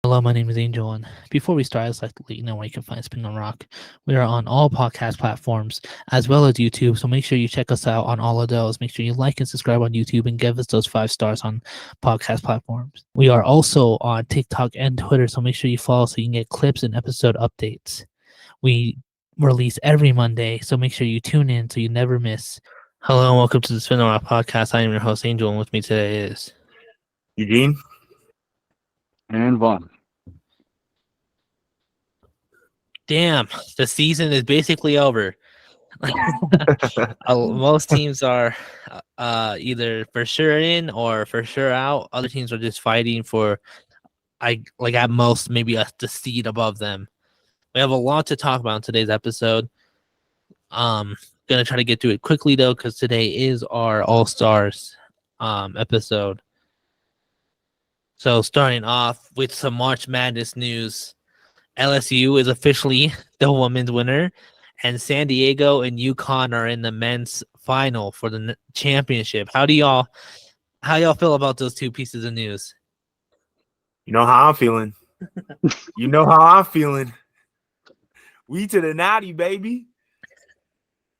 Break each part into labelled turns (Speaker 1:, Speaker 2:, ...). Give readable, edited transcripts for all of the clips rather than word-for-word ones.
Speaker 1: Hello, my name is Angel, and before we start, I'd like to let you know where you can find Spin on Rock. We are on all podcast platforms as well as YouTube, so make sure you check us out on all of those. Make sure you like and subscribe on YouTube and give us those 5 stars on podcast platforms. We are also on TikTok and Twitter, so make sure you follow so you can get clips and episode updates. We release every Monday, so make sure you tune in so you never miss. Hello, and welcome to the Spin on Rock podcast. I am your host, Angel, and with me today is
Speaker 2: Eugene?
Speaker 3: And Vaughn.
Speaker 1: Damn, the season is basically over. Most teams are either for sure in or for sure out. Other teams are just fighting for, at most maybe the seed above them. We have a lot to talk about in today's episode. Gonna try to get through it quickly though, because today is our All Stars episode. So starting off with some March Madness news. LSU is officially the women's winner, and San Diego and UConn are in the men's final for the championship. How y'all feel about those two pieces of news?
Speaker 2: You know how I'm feeling. You know how I'm feeling. We to the natty, baby.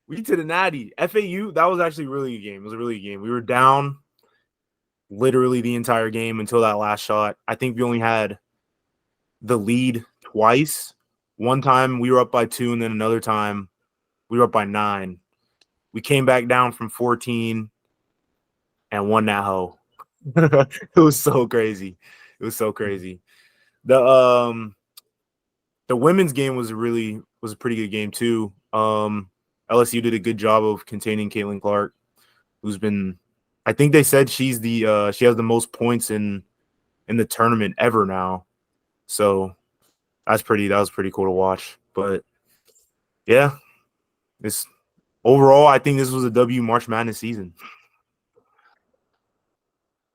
Speaker 2: We to the natty. FAU, that was actually really a game. It was a really good game. We were down literally the entire game until that last shot. I think we only had the lead twice. One time we were up by 2, and then another time we were up by 9. We came back down from 14 and won that hoe. It was so crazy. It was so crazy. The women's game was a pretty good game too. LSU did a good job of containing Caitlin Clark, who's been, I think they said she has the most points in the tournament ever now. So that was pretty cool to watch. But yeah, overall, I think this was a W March Madness season.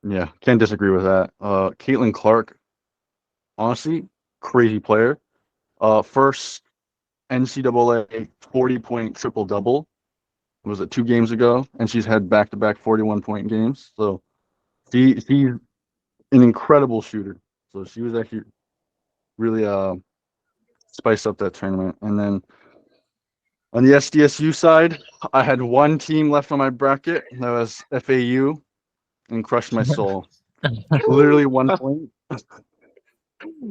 Speaker 3: Yeah, can't disagree with that. Caitlin Clark, honestly, crazy player. First NCAA 40-point triple-double. Was it 2 games ago? And she's had back-to-back 41-point games. So she's an incredible shooter. So she was actually really spiced up that tournament. And then on the SDSU side, I had one team left on my bracket. That was FAU, and crushed my soul. Literally 1 point.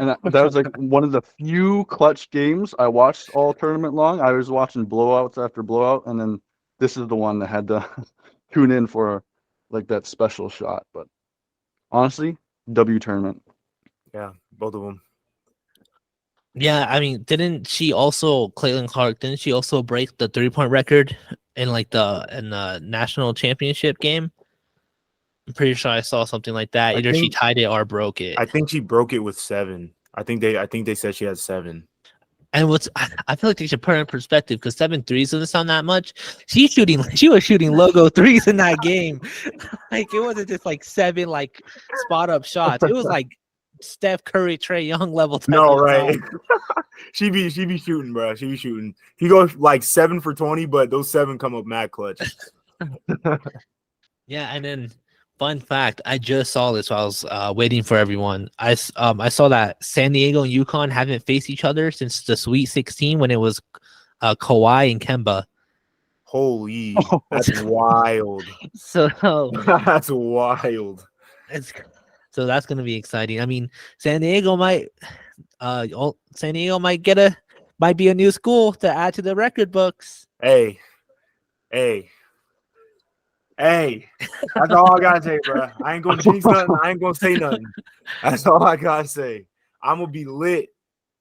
Speaker 3: And that was like one of the few clutch games I watched all tournament long. I was watching blowouts after blowout, and then this is the one that had to tune in for like that special shot. But honestly, W tournament.
Speaker 2: Yeah, both of them.
Speaker 1: Yeah, I mean, Caitlin Clark, didn't she also break the 3-point record in the national championship game? I'm pretty sure I saw something like that. Either she tied it or broke it.
Speaker 2: I think she broke it with 7. I think they said she had 7.
Speaker 1: And I feel like they should put it in perspective, because 7 threes doesn't sound that much. She was shooting logo threes in that game. Like, it wasn't just like 7 like spot up shots. It was like Steph Curry, Trae Young level type.
Speaker 2: No, right. she be shooting, bro. She be shooting. He goes like 7 for 20, but those 7 come up mad clutch.
Speaker 1: Yeah, and then fun fact, I just saw this while I was waiting for everyone. I saw that San Diego and UConn haven't faced each other since the Sweet 16 when it was Kawhi and Kemba.
Speaker 2: Holy, that's wild.
Speaker 1: So
Speaker 2: that's wild.
Speaker 1: So that's gonna be exciting. I mean, San Diego might be a new school to add to the record books.
Speaker 2: Hey. That's all I gotta say, bro. I ain't gonna jinx nothing. I ain't gonna say nothing. That's all I gotta say. I'm gonna be lit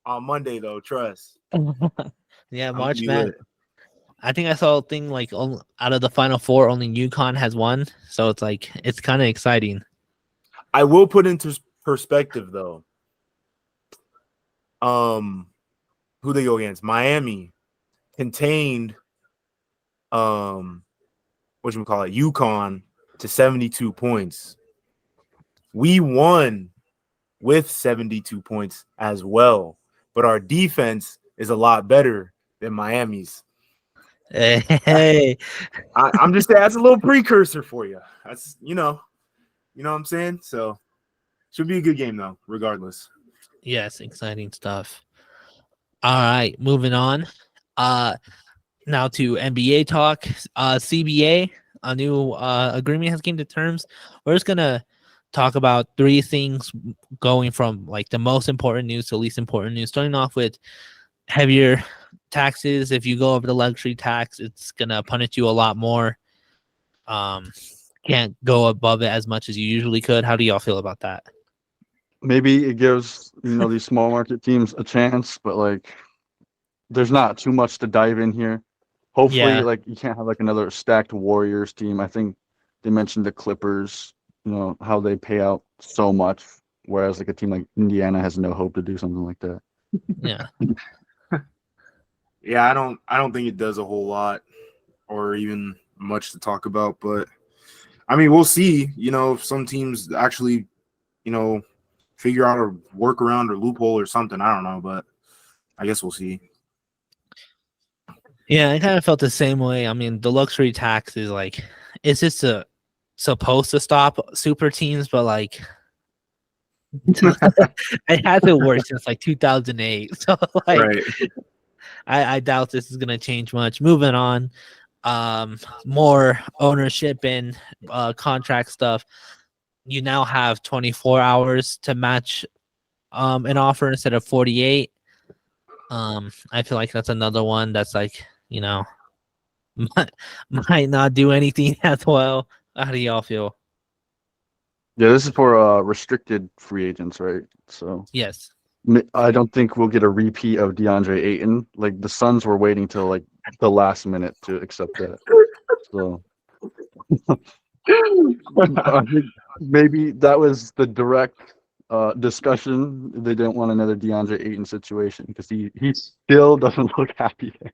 Speaker 2: on Monday, though. Trust.
Speaker 1: Yeah, March Madness. I think I saw a thing like out of the Final Four, only UConn has won. So it's kind of exciting.
Speaker 2: I will put into perspective, though. Who they go against? Miami contained UConn to 72 points. We won with 72 points as well, but our defense is a lot better than Miami's.
Speaker 1: Hey,
Speaker 2: I'm just saying that's a little precursor for you. That's you know what I'm saying. So should be a good game though, regardless.
Speaker 1: Yes, exciting stuff. All right, moving on. Now to NBA talk. CBA, a new agreement has came to terms. We're just gonna talk about three things going from like the most important news to least important news. Starting off with heavier taxes. If you go over the luxury tax, it's gonna punish you a lot more. Can't go above it as much as you usually could. How do y'all feel about that?
Speaker 3: Maybe it gives these small market teams a chance, but like there's not too much to dive in here. Hopefully,
Speaker 1: Yeah.
Speaker 3: like you can't have like another stacked Warriors team. I think they mentioned the Clippers, how they pay out so much, whereas like a team like Indiana has no hope to do something like that.
Speaker 1: Yeah.
Speaker 2: Yeah, I don't think it does a whole lot or even much to talk about, but I mean, we'll see, if some teams actually, figure out a workaround or loophole or something. I don't know, but I guess we'll see.
Speaker 1: Yeah, I kind of felt the same way. I mean, the luxury tax is like, it's just supposed to stop super teams, but like, it hasn't worked since like 2008. So like,
Speaker 2: Right.
Speaker 1: I doubt this is gonna change much. Moving on, more ownership and contract stuff. You now have 24 hours to match an offer instead of 48. I feel like that's another one that's like, might not do anything as well. How do y'all feel?
Speaker 3: Yeah, this is for restricted free agents, right? So
Speaker 1: Yes.
Speaker 3: I don't think we'll get a repeat of DeAndre Ayton. Like the Suns were waiting till like the last minute to accept that. So I think maybe that was the direct discussion. They didn't want another DeAndre Ayton situation because he still doesn't look happy there.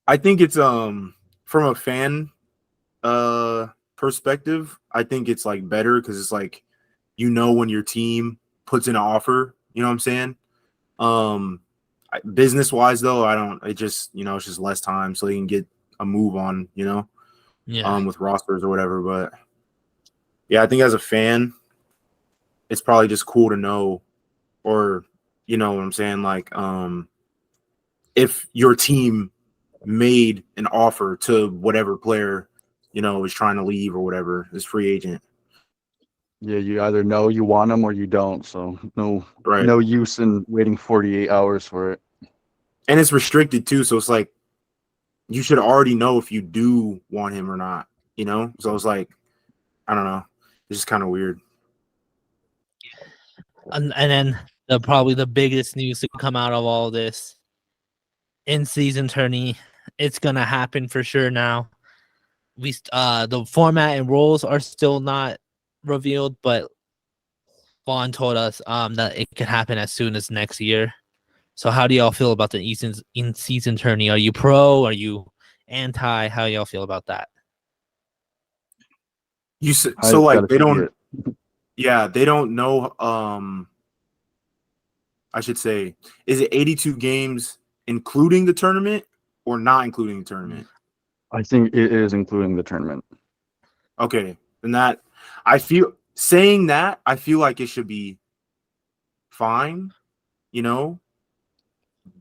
Speaker 2: I think it's from a fan perspective, I think it's like better because it's like when your team puts in an offer, you know what I'm saying? Business wise though, I don't. It just it's just less time, so they can get a move on,
Speaker 1: Yeah.
Speaker 2: with rosters or whatever. But yeah, I think as a fan, it's probably just cool to know, or you know what I'm saying, like if your team made an offer to whatever player is trying to leave or whatever is free agent.
Speaker 3: Yeah, you either know you want them or you don't. So
Speaker 2: Right.
Speaker 3: no use in waiting 48 hours for it.
Speaker 2: And it's restricted too, so it's like you should already know if you do want him or not, So it's like, I don't know. It's just kind of weird.
Speaker 1: And then probably the biggest news to come out of all this in season tourney, it's gonna happen for sure now. The format and rules are still not revealed, but Vaughn told us that it could happen as soon as next year. So how do y'all feel about the in season tourney? Are you pro? Are you anti? How y'all feel about that?
Speaker 2: So like they don't.
Speaker 3: It.
Speaker 2: Yeah, they don't know. I should say, is it 82 games including the tournament or not including the tournament?
Speaker 3: I think it is including the tournament.
Speaker 2: Okay, then that I feel like it should be fine,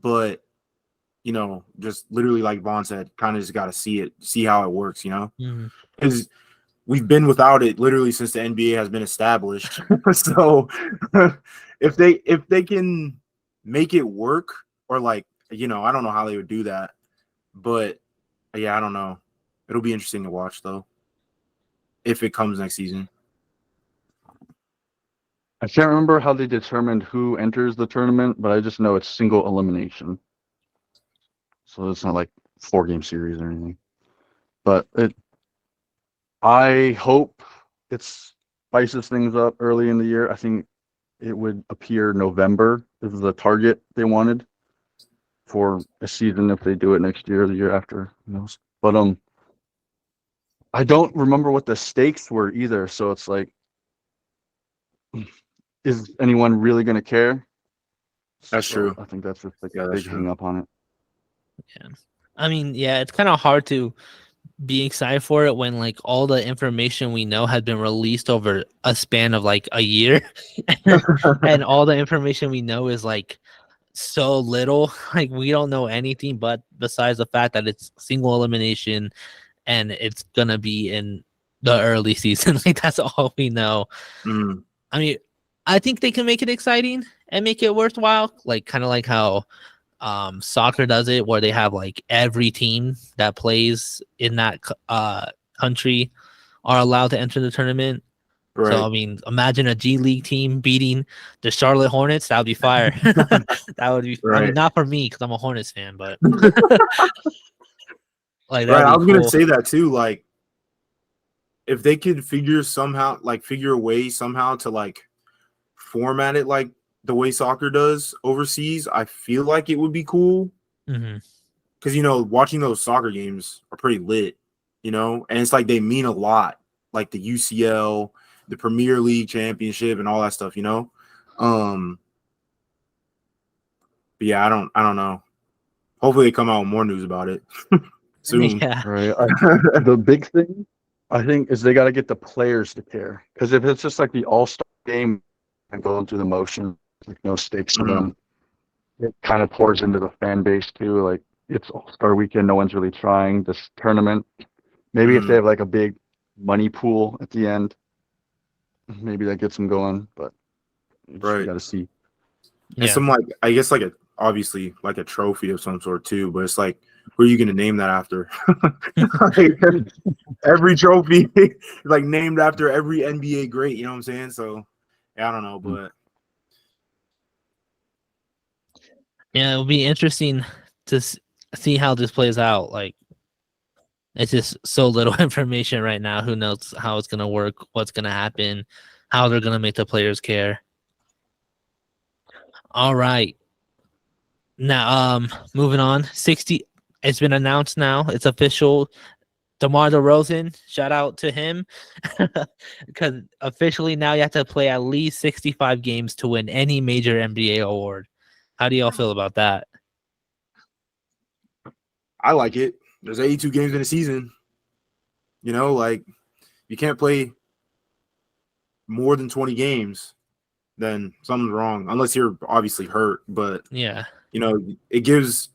Speaker 2: but just literally like Vaughn said, kind of just got to see how it works, because we've been without it literally since the NBA has been established. So if they can make it work, or like, I don't know how they would do that, but yeah, I don't know. It'll be interesting to watch though, if it comes next season.
Speaker 3: I can't remember how they determined who enters the tournament, but I just know it's single elimination. So it's not like 4-game series or anything. But I hope it spices things up early in the year. I think it would appear November is the target they wanted for a season if they do it next year or the year after. Who knows? But I don't remember what the stakes were either. So it's like, is anyone really going to care?
Speaker 2: That's true.
Speaker 3: I think that's just like
Speaker 2: Yeah,
Speaker 3: a big hang up on it.
Speaker 1: Yeah. I mean, yeah, it's kind of hard to be excited for it when like all the information we know had been released over a span of like a year, and all the information we know is like so little. Like we don't know anything but besides the fact that it's single elimination and it's gonna be in the early season. Like that's all we know.
Speaker 2: Mm,
Speaker 1: I mean, I think they can make it exciting and make it worthwhile, like kind of like how soccer does it, where they have like every team that plays in that country are allowed to enter the tournament.
Speaker 2: right.
Speaker 1: So I mean, imagine a G League team beating the Charlotte Hornets. That would be fire. That would be. I
Speaker 2: Right.
Speaker 1: mean, not for me because I'm a Hornets fan, but like
Speaker 2: Right.
Speaker 1: that'd
Speaker 2: I
Speaker 1: be
Speaker 2: was gonna
Speaker 1: cool.
Speaker 2: say that too. Like, if they could figure a way somehow to like format it like the way soccer does overseas, I feel like it would be cool.
Speaker 1: Hmm.
Speaker 2: Because watching those soccer games are pretty lit, and it's like they mean a lot, like the UCL, the Premier League Championship, and all that stuff. But yeah, I don't know. Hopefully, they come out with more news about it soon.
Speaker 1: Yeah,
Speaker 3: Right. The big thing, I think, is they got to get the players to care. Because if it's just like the all-star game and going through the motions, like no stakes for
Speaker 2: Mhm.
Speaker 3: them, it kind of pours into the fan base too. Like it's All-Star weekend, no one's really trying this tournament. Maybe if they
Speaker 2: Mhm.
Speaker 3: have like a big money pool at the end, maybe that gets them going. But we
Speaker 2: Right.
Speaker 3: got to see.
Speaker 2: And
Speaker 1: yeah.
Speaker 2: some I guess obviously like a trophy of some sort too, but it's like, who are you gonna name that after? Like, every trophy like named after every NBA great, you know what I'm saying? So yeah, I don't know, but
Speaker 1: Yeah, it'll be interesting to see how this plays out. Like, it's just so little information right now. Who knows how it's gonna work, what's gonna happen, how they're gonna make the players care. All right, now moving on. 60. It's been announced now. It's official. DeMar DeRozan, shout out to him, because officially now you have to play at least 65 games to win any major NBA award. How do y'all feel about that?
Speaker 2: I like it. There's 82 games in a season. Like you can't play more than 20 games, then something's wrong. Unless you're obviously hurt, but
Speaker 1: Yeah.
Speaker 2: it gives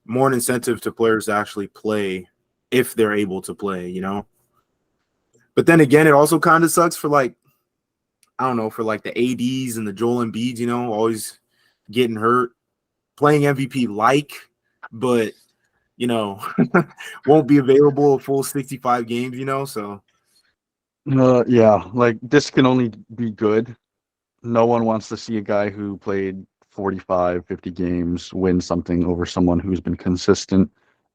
Speaker 2: more an incentive to players to actually play if they're able to play. But then again, it also kind of sucks for like, I don't know, for like the ADs and the Joel Embiids, always getting hurt, playing MVP but won't be available a full 65 games. So
Speaker 3: Yeah, like this can only be good. No one wants to see a guy who played 45, 50 games win something over someone who's been consistent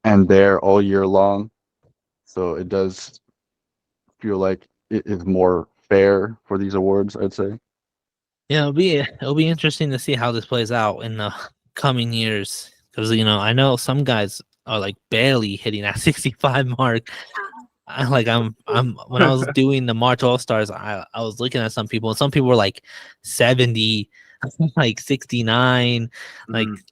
Speaker 3: and there all year long. So it does feel like it is more fair for these awards, I'd say.
Speaker 1: Yeah, it'll be interesting to see how this plays out in the coming years, because I know some guys are like barely hitting that 65 mark. I'm when I was doing the March All Stars, I was looking at some people, and some people were like 70, like 69, like,
Speaker 2: mhm.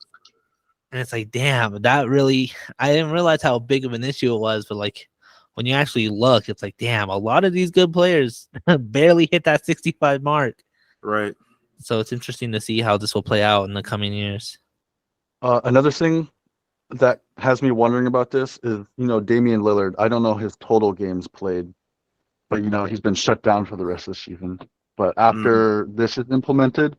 Speaker 1: and it's like, damn, that really, I didn't realize how big of an issue it was, but like when you actually look, it's like, damn, a lot of these good players barely hit that 65 mark.
Speaker 2: Right.
Speaker 1: So it's interesting to see how this will play out in the coming years.
Speaker 3: Another thing that has me wondering about this is, Damian Lillard. I don't know his total games played, but he's been shut down for the rest of the season. But
Speaker 2: Mhm.
Speaker 3: after this is implemented,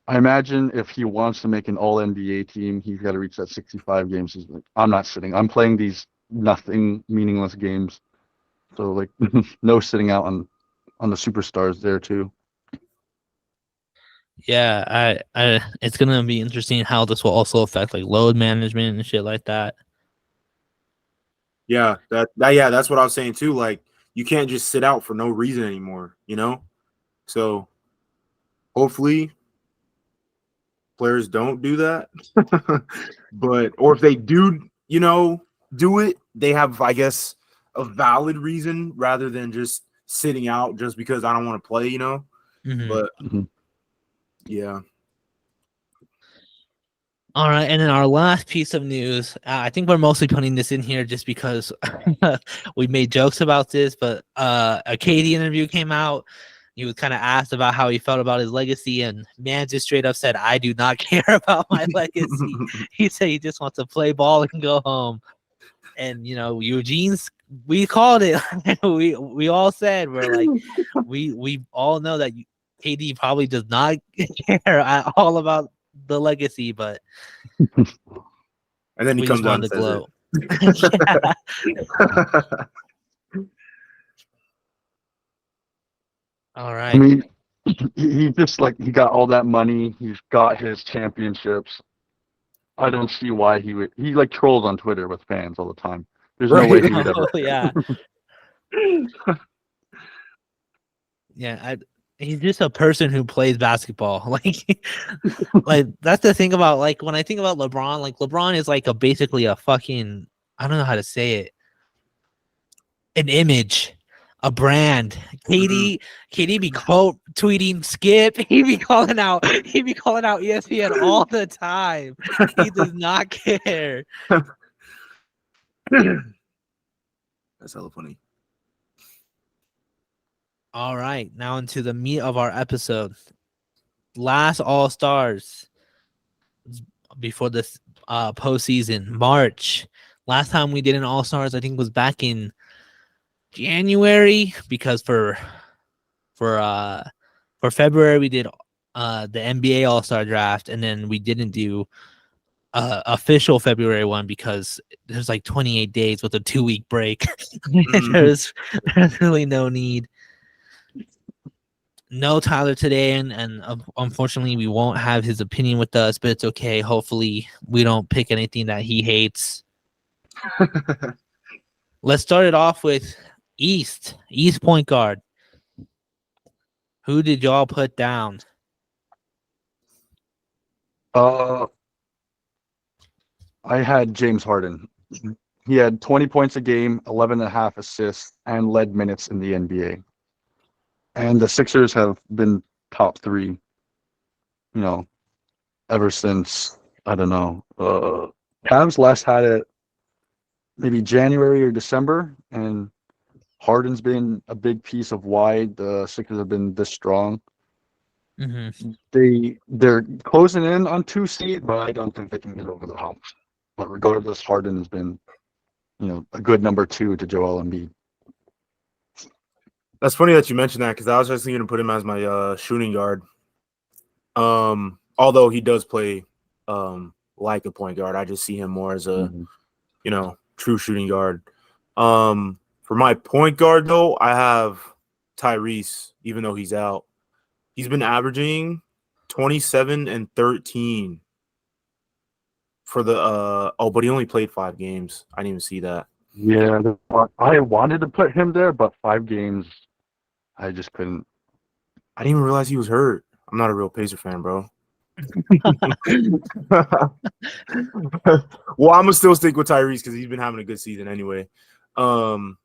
Speaker 3: I imagine if he wants to make an All NBA team, he's got to reach that 65 games. He's like, I'm not sitting. I'm playing these nothing meaningless games. So like, no sitting out on the superstars there too.
Speaker 1: Yeah, it's gonna be interesting how this will also affect like load management and shit like that.
Speaker 2: Yeah, yeah, that's what I was saying too. Like, you can't just sit out for no reason anymore. So hopefully players don't do that. Or if they do it, they have, I guess, a valid reason rather than just sitting out just because I don't want to play.
Speaker 1: Mm-hmm.
Speaker 2: But
Speaker 3: Mhm.
Speaker 2: yeah.
Speaker 1: All right, and then our last piece of news. I think we're mostly putting this in here just because we made jokes about this, but a KD interview came out. He was kind of asked about how he felt about his legacy, and man just straight up said, "I do not care about my legacy." He said he just wants to play ball and go home. And Eugene's, we called it. we all said, we're like, we all know that KD probably does not care at all about the legacy, but
Speaker 2: And then he
Speaker 1: we
Speaker 2: comes
Speaker 1: just
Speaker 2: down
Speaker 1: wanted
Speaker 2: and
Speaker 1: to
Speaker 2: says
Speaker 1: gloat. Yeah.
Speaker 2: it.
Speaker 1: All
Speaker 3: I
Speaker 1: right.
Speaker 3: mean, he just like he got all that money. He's got his championships. I don't see why he would. He like trolls on Twitter with fans all the time. There's no way
Speaker 2: Right.
Speaker 3: he would ever.
Speaker 1: Oh, yeah. Yeah, he's just a person who plays basketball. Like that's the thing about, like, when I think about LeBron, like LeBron is like basically a fucking, I don't know how to say it, an image, a brand. KD be quote tweeting Skip. He be calling out ESPN all the time. He does not care.
Speaker 2: That's hella funny.
Speaker 1: All right, now into the meat of our episode. Last All Stars before this postseason, March. Last time we did an All Stars, I think, was back in January, because for February we did the NBA All Star draft, and then we didn't do official February one because there's like 28 days with a 2-week break. there's really no need. No Tyler today, and unfortunately we won't have his opinion with us, but it's okay. Hopefully we don't pick anything that he hates. Let's start it off with East point guard. Who did y'all put down?
Speaker 3: I had James Harden. He had 20 points a game, 11.5 assists, and led minutes in the NBA. And the Sixers have been top 3, ever since, I don't know. Cavs last had it maybe January or December, and Harden's been a big piece of why the Sixers have been this strong.
Speaker 1: Mm-hmm.
Speaker 3: They're closing in on 2 seed, but I don't think they can get over the hump. But regardless, Harden has been, a good number 2 to Joel Embiid.
Speaker 2: That's funny that you mentioned that, because I was just going to put him as my shooting guard. Although he does play like a point guard, I just see him more as a true shooting guard. For my point guard, though, I have Tyrese, even though he's out. He's been averaging 27 and 13 for the but he only played 5 games. I didn't even see that.
Speaker 3: Yeah, I wanted to put him there, but 5 games, I just couldn't.
Speaker 2: I didn't even realize he was hurt. I'm not a real Pacer fan, bro. Well, I'm gonna still stick with Tyrese because he's been having a good season anyway. But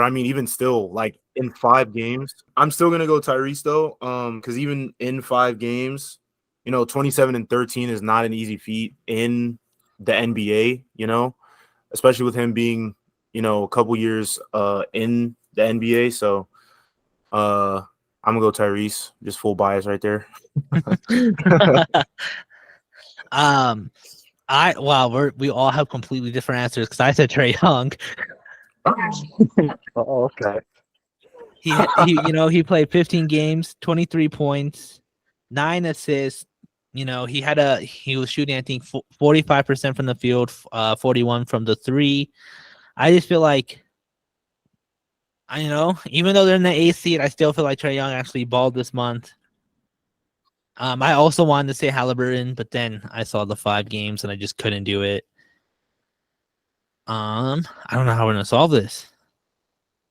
Speaker 2: I mean, even still, like in 5 games, I'm still gonna go Tyrese though. Because even in 5 games, 27 and 13 is not an easy feat in the NBA. Especially with him being, a couple years in the NBA. So, I'm gonna go Tyrese. Just full bias right there.
Speaker 1: We all have completely different answers, because I said Trae Young.
Speaker 3: Oh, okay.
Speaker 1: He played 15 games, 23 points, 9 assists. He was shooting, I think, 45% from the field, 41 from the 3. I just feel like, even though they're in the 8th seed, I still feel like Trae Young actually balled this month. I also wanted to say Halliburton, but then I saw the 5 games and I just couldn't do it. I don't know how we're gonna solve this.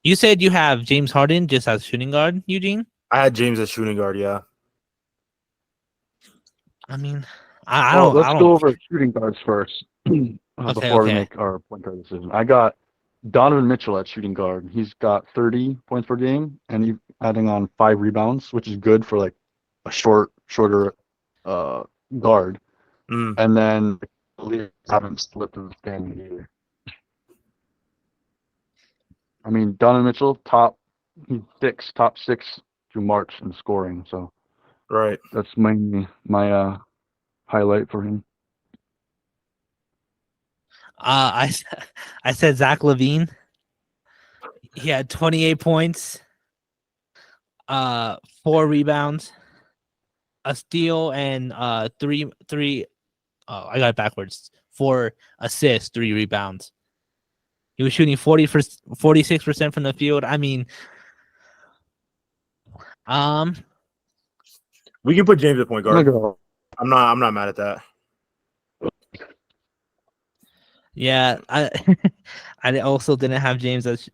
Speaker 1: You said you have James Harden just as shooting guard, Eugene?
Speaker 2: I had James as shooting guard, yeah.
Speaker 1: I mean,
Speaker 3: Let's go over shooting guards first before we
Speaker 1: Okay.
Speaker 3: make our point guard decision. I got Donovan Mitchell at shooting guard. He's got 30 points per game, and he's adding on 5 rebounds, which is good for like a shorter guard,
Speaker 2: Mm.
Speaker 3: and then the leagues haven't split the standing either. I mean, Donovan Mitchell, top six through March in scoring. So
Speaker 2: Right.
Speaker 3: that's mainly my highlight for him.
Speaker 1: I I said Zach Levine. He had 28 points, 4 rebounds, a steal, and three. Oh, I got it backwards. 4 assists, 3 rebounds. He was shooting 46% from the field. I mean,
Speaker 2: We can put James at point
Speaker 3: I'm gonna
Speaker 2: guard.
Speaker 3: go.
Speaker 2: I'm not mad at that.
Speaker 1: yeah, I also didn't have James as.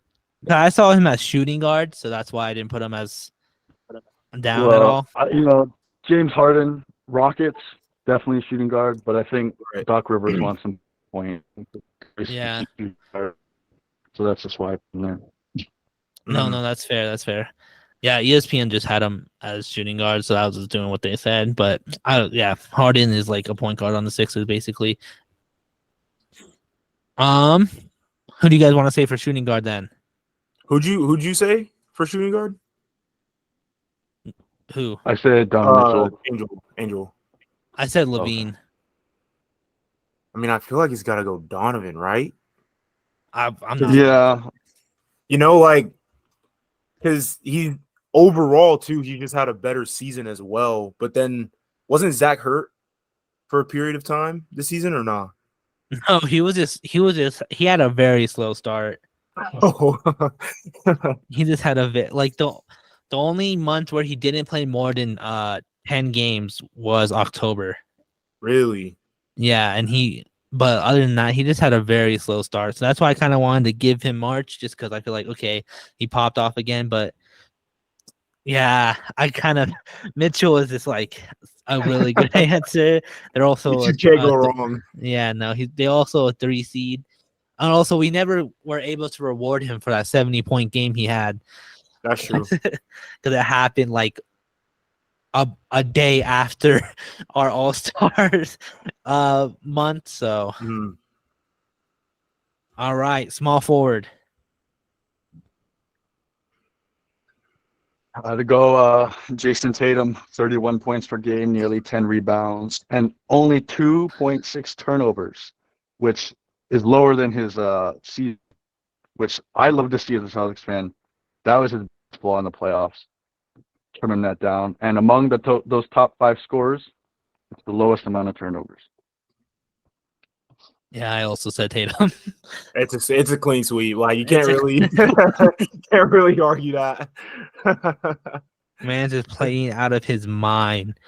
Speaker 1: I saw him as shooting guard, so that's why I didn't put him as down at all.
Speaker 3: James Harden, Rockets, definitely shooting guard, but I think
Speaker 2: Right.
Speaker 3: Doc Rivers wants some point.
Speaker 1: Yeah.
Speaker 3: So that's just why I'm there.
Speaker 1: No,
Speaker 2: Mm.
Speaker 1: that's fair. That's fair. Yeah, ESPN just had him as shooting guard, so I was just doing what they said. But Harden is like a point guard on the Sixers, basically. Who do you guys want to say for shooting guard then?
Speaker 2: Who'd you say for shooting guard?
Speaker 1: Who?
Speaker 3: I said Donovan Mitchell.
Speaker 2: Angel.
Speaker 1: I said Levine.
Speaker 2: I mean, I feel like it's got to go Donovan, right?
Speaker 1: I'm not.
Speaker 3: Yeah,
Speaker 2: Like, because he overall too, he just had a better season as well. But then, wasn't Zach hurt for a period of time this season or not?
Speaker 1: No, he had a very slow start.
Speaker 2: Oh,
Speaker 1: He just had the only month where he didn't play more than 10 games was October.
Speaker 2: really?
Speaker 1: Yeah, but other than that, he just had a very slow start. So that's why I kind of wanted to give him March, just because I feel like, okay, he popped off again. But yeah, Mitchell is just like a really good answer. They're also
Speaker 2: You can't go wrong.
Speaker 1: Yeah, no, they also a 3 seed. And also, we never were able to reward him for that 70-point game he had.
Speaker 2: That's true.
Speaker 1: Because it happened like a day after our All-Stars month. So,
Speaker 2: Mhm.
Speaker 1: all right, small forward.
Speaker 3: I had to go Jason Tatum, 31 points per game, nearly 10 rebounds, and only 2.6 turnovers, which is lower than his season, which I love to see as a Celtics fan. That was his flaw in the playoffs, trimming that down. And among those top 5 scorers, it's the lowest amount of turnovers.
Speaker 1: Yeah, I also said Tatum.
Speaker 2: It's a clean sweep. Like you can't really argue that.
Speaker 1: Man's just playing out of his mind.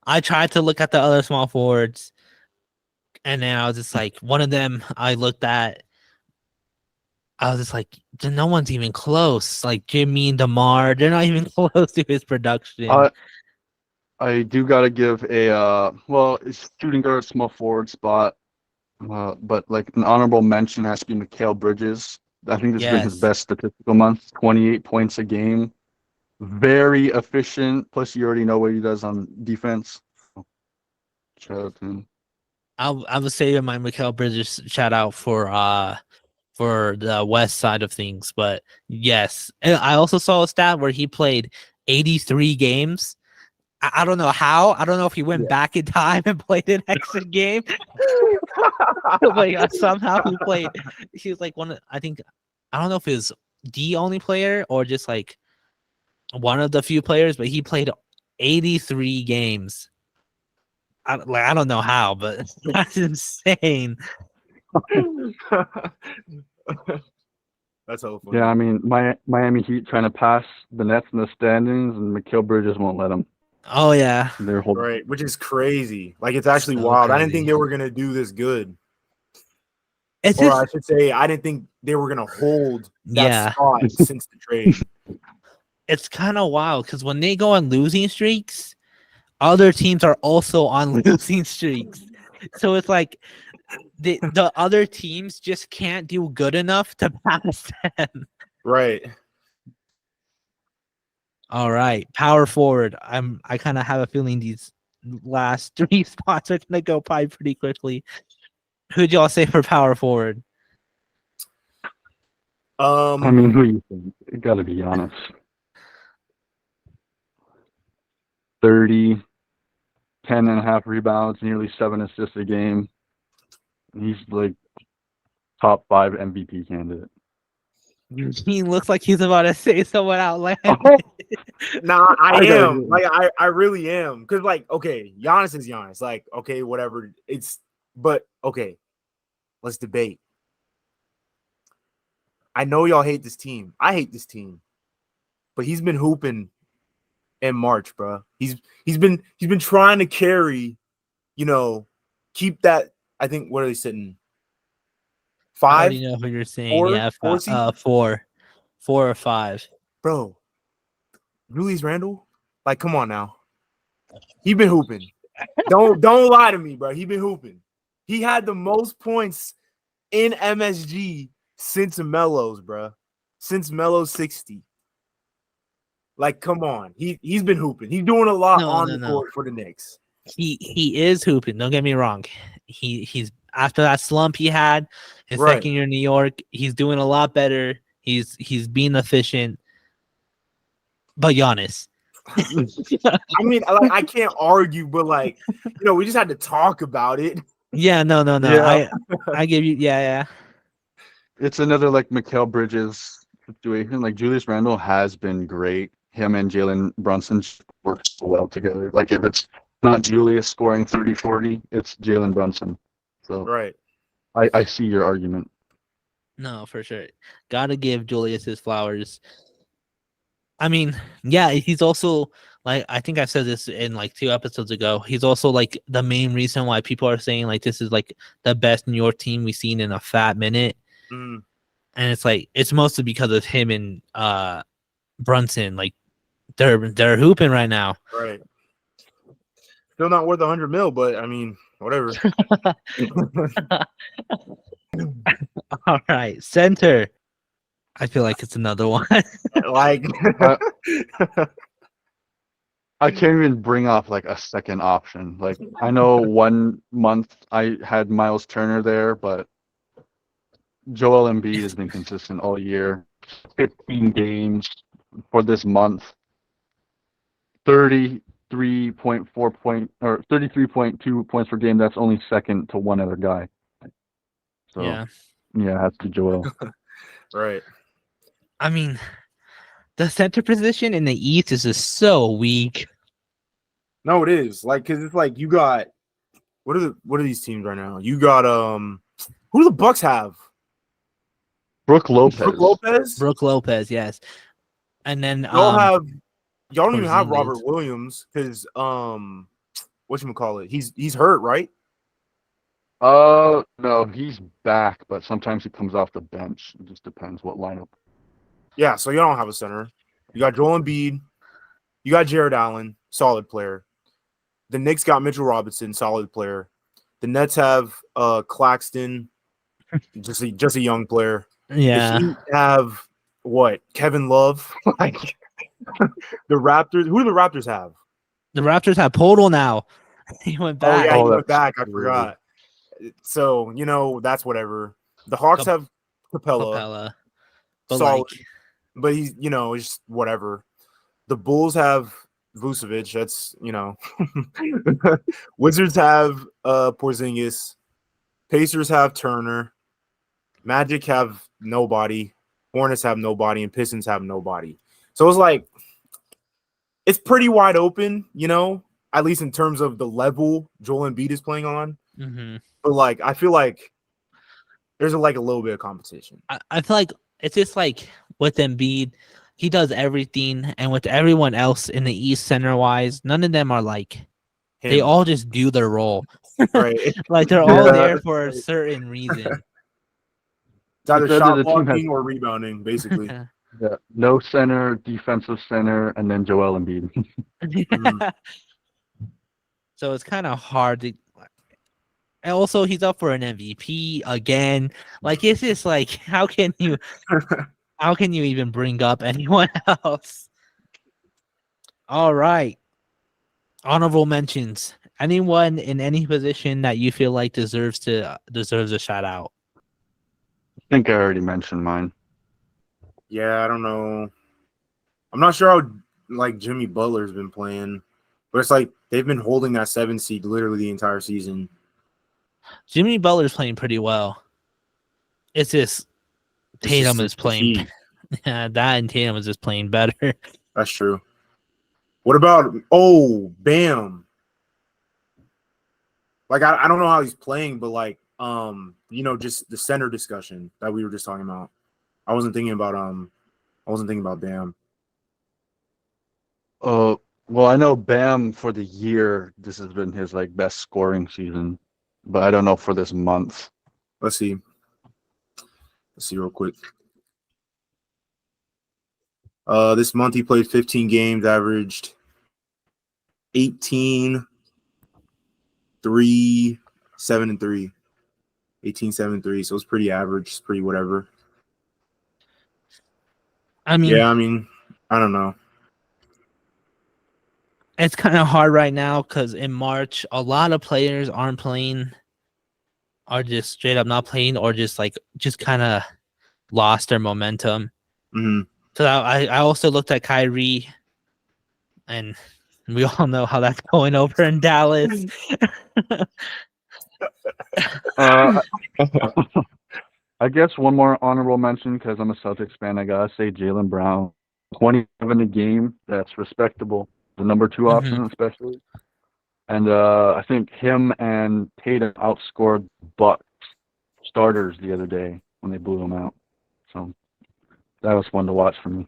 Speaker 1: I tried to look at the other small forwards, and then I was just like, one of them I looked at. I was just like, no one's even close. Like Jimmy and DeMar, they're not even close to his production.
Speaker 3: I do got to give it's shooting guard, small forward spot. But like an honorable mention has to be Mikal Bridges. I think this has been his best statistical month. 28 points a game, very efficient. Plus, you already know what he does on defense. Shout out to him.
Speaker 1: I would say my Mikal Bridges shout out for the west side of things, but yes, and I also saw a stat where he played 83 games. I don't know how. I don't know if he went back in time and played an extra game. Like somehow he played. He was like I don't know if he was the only player or just like one of the few players, but he played 83 games. I don't know how, but that's insane.
Speaker 2: That's so funny.
Speaker 3: Yeah, I mean, Miami Heat trying to pass the Nets in the standings, and Mikal Bridges won't let them.
Speaker 1: Oh yeah,
Speaker 3: They're holding.
Speaker 2: Right, which is crazy. Like it's actually
Speaker 1: So
Speaker 2: wild. I didn't
Speaker 1: crazy.
Speaker 2: think they were gonna do this good.
Speaker 1: it's
Speaker 2: Or
Speaker 1: just,
Speaker 2: I should say, I didn't think they were gonna hold that
Speaker 1: Yeah.
Speaker 2: spot since the trade.
Speaker 1: it's kind of wild because when they go on losing streaks, other teams are also on losing streaks. So it's like the other teams just can't do good enough to pass them.
Speaker 2: Right.
Speaker 1: All right, power forward. I kind of have a feeling these last 3 spots are gonna go by pretty quickly. Who'd y'all say for power forward?
Speaker 3: I mean, who you think? It got to be Giannis. 30, 10.5 rebounds, nearly 7 assists a game. He's like top 5 MVP candidate.
Speaker 1: He looks like he's about to say someone outlandish.
Speaker 2: Nah, I
Speaker 3: I gotta
Speaker 2: am.
Speaker 3: agree.
Speaker 2: Like, I really am. Because, like, okay, Giannis is Giannis. Like, okay, whatever. But, okay, let's debate. I know y'all hate this team. I hate this team. But he's been hooping in March, bro. He's been trying to carry, keep that. I think, what are they sitting?
Speaker 1: I
Speaker 2: 5?
Speaker 1: already know who you're saying.
Speaker 2: Four?
Speaker 1: Yeah,
Speaker 2: 4 seed?
Speaker 1: 4 or 5.
Speaker 2: Bro, Julius Randle? Like, come on now. He been hooping. Don't lie to me, bro. He been hooping. He had the most points in MSG since Melo's, bro. Since Melo's 60. Like, come on. He's been hooping. He's doing a lot on the court for the Knicks.
Speaker 1: He is hooping. Don't get me wrong. He's after that slump he had his second year in New York. He's doing a lot better. He's being efficient. But Giannis.
Speaker 2: I mean, like, I can't argue, but like, we just had to talk about it.
Speaker 1: Yeah, no.
Speaker 3: Yeah.
Speaker 1: I give you yeah.
Speaker 3: It's another like Mikal Bridges situation. Like Julius Randle has been great. Him and Jalen Brunson work so well together. Like if it's not Julius scoring 30, 40, it's Jalen Brunson. So
Speaker 2: Right.
Speaker 3: I see your argument.
Speaker 1: No, for sure. Gotta give Julius his flowers. I mean, yeah, he's also like I think I said this in like 2 episodes ago. He's also like the main reason why people are saying like this is like the best New York team we've seen in a fat minute.
Speaker 2: Mm.
Speaker 1: And it's like it's mostly because of him and Brunson. Like they're hooping right now.
Speaker 2: Right. Still not worth 100 mil, but I mean, whatever.
Speaker 1: All right, center. I feel like it's another one.
Speaker 2: Like,
Speaker 3: I can't even bring up like a second option. Like I know 1 month I had Miles Turner there, but Joel Embiid has been consistent all year. 15 games for this month. 33.4 point or 33.2 points per game. That's only second to one other guy. So yeah, it has to be Joel.
Speaker 2: right.
Speaker 1: I mean, the center position in the East is just so weak.
Speaker 2: No, it is. Like, because it's like you got what are these teams right now? You got who do the Bucks have?
Speaker 3: Brooke Lopez.
Speaker 1: Brooke Lopez, yes. And then
Speaker 2: Y'all don't even have
Speaker 1: Porzingis.
Speaker 2: Robert Williams because whatchamacallit? He's hurt, right?
Speaker 3: No, he's back, but sometimes he comes off the bench. It just depends what lineup.
Speaker 2: Yeah, so you don't have a center. You got Joel Embiid. You got Jared Allen, solid player. The Knicks got Mitchell Robinson, solid player. The Nets have Claxton, just a young player.
Speaker 1: Yeah.
Speaker 2: The Heat have what? Kevin Love. Like the Raptors. Who do the Raptors have?
Speaker 1: The Raptors have Podol now. He went
Speaker 2: Oh
Speaker 1: back.
Speaker 2: yeah, he went
Speaker 3: that's
Speaker 2: back. I
Speaker 3: weird.
Speaker 2: forgot. So that's whatever. The Hawks have Capella.
Speaker 1: But
Speaker 2: Solid.
Speaker 1: like
Speaker 2: But he's just whatever. The Bulls have Vucevic. That's Wizards have Porzingis. Pacers have Turner. Magic have nobody. Hornets have nobody, and Pistons have nobody. So it's like it's pretty wide open, at least in terms of the level Joel Embiid is playing on.
Speaker 1: mm-hmm.
Speaker 2: But like I feel like there's a little bit of competition.
Speaker 1: I feel like it's just like with Embiid, he does everything, and with everyone else in the East center wise, none of them are like they
Speaker 2: Him.
Speaker 1: all just do their role.
Speaker 2: right.
Speaker 1: Like they're all
Speaker 3: Yeah.
Speaker 1: there for a certain reason.
Speaker 2: It's either
Speaker 3: It's either
Speaker 2: shot
Speaker 3: the team has-
Speaker 2: blocking or rebounding, basically.
Speaker 3: Yeah, no center, defensive center, and then Joel Embiid.
Speaker 1: So it's kind of hard to. And also, he's up for an MVP again. Like it's just like, how can you even bring up anyone else? All right, Honorable mentions. Anyone in any position that you feel like deserves a shout out.
Speaker 3: I think I already mentioned mine.
Speaker 2: Yeah, I don't know. I'm not sure how like Jimmy Butler's been playing, but it's like they've been holding that 7 seed literally the entire season.
Speaker 1: Jimmy Butler's playing pretty well. It's just Tatum is
Speaker 2: the
Speaker 1: playing.
Speaker 2: Heat.
Speaker 1: Yeah, that and Tatum is just playing better.
Speaker 2: That's true. What about Bam? Like I don't know how he's playing, but like just the center discussion that we were just talking about. I wasn't thinking about Bam.
Speaker 3: Well, I know Bam for the year, this has been his like best scoring season, but I don't know for this month.
Speaker 2: Let's see real quick. This month he played 15 games, averaged 18, 3, 7, and 3. 18, 7, and 3. So it's pretty average. It's pretty whatever.
Speaker 1: I mean,
Speaker 2: I don't know.
Speaker 1: it's kind of hard right now because in March, a lot of players aren't playing, are just straight up not playing, or just kind of lost their momentum.
Speaker 2: Mm-hmm.
Speaker 1: So I also looked at Kyrie, and we all know how that's going over in Dallas.
Speaker 3: I guess one more honorable mention because I'm a Celtics fan. I gotta say Jaylen Brown, 27 a game. That's respectable. The number 2 option, especially. And I think him and Tatum outscored Bucks starters the other day when they blew them out. So that was fun to watch for me.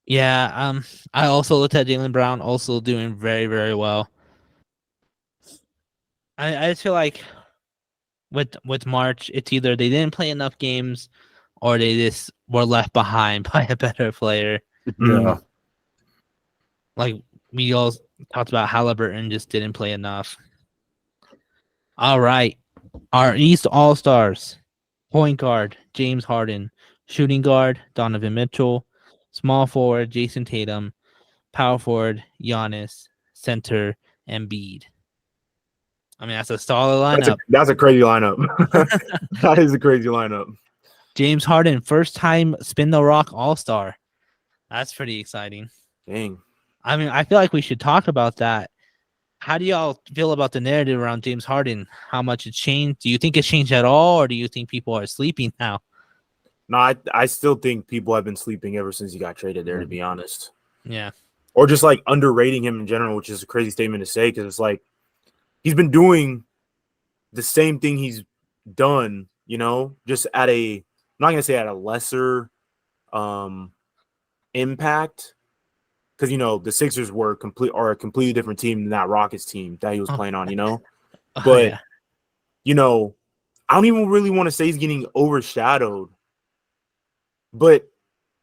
Speaker 1: Yeah, I also looked at Jaylen Brown, also doing very, very well. I just feel like with March, it's either they didn't play enough games or they just were left behind by a better player.
Speaker 3: Yeah.
Speaker 1: Like we all talked about, Halliburton just didn't play enough. All right. Our East All-Stars. Point guard, James Harden. Shooting guard, Donovan Mitchell. Small forward, Jason Tatum. Power forward, Giannis. Center, Embiid. I mean, that's a solid lineup.
Speaker 2: That's a crazy lineup. That is a crazy lineup.
Speaker 1: James Harden, first time Spin the Rock All-Star. That's pretty exciting.
Speaker 2: Dang.
Speaker 1: I mean, I feel like we should talk about that. How do y'all feel about the narrative around James Harden? How much it's changed? Do you think it's changed at all, or do you think people are sleeping now?
Speaker 2: No, I still think people have been sleeping ever since he got traded there, to be honest.
Speaker 1: Yeah.
Speaker 2: Or just like underrating him in general, which is a crazy statement to say because it's like he's been doing the same thing he's done, just at I'm not going to say at a lesser impact because, the Sixers were a completely different team than that Rockets team that he was playing on, But, I don't even really want to say he's getting overshadowed, but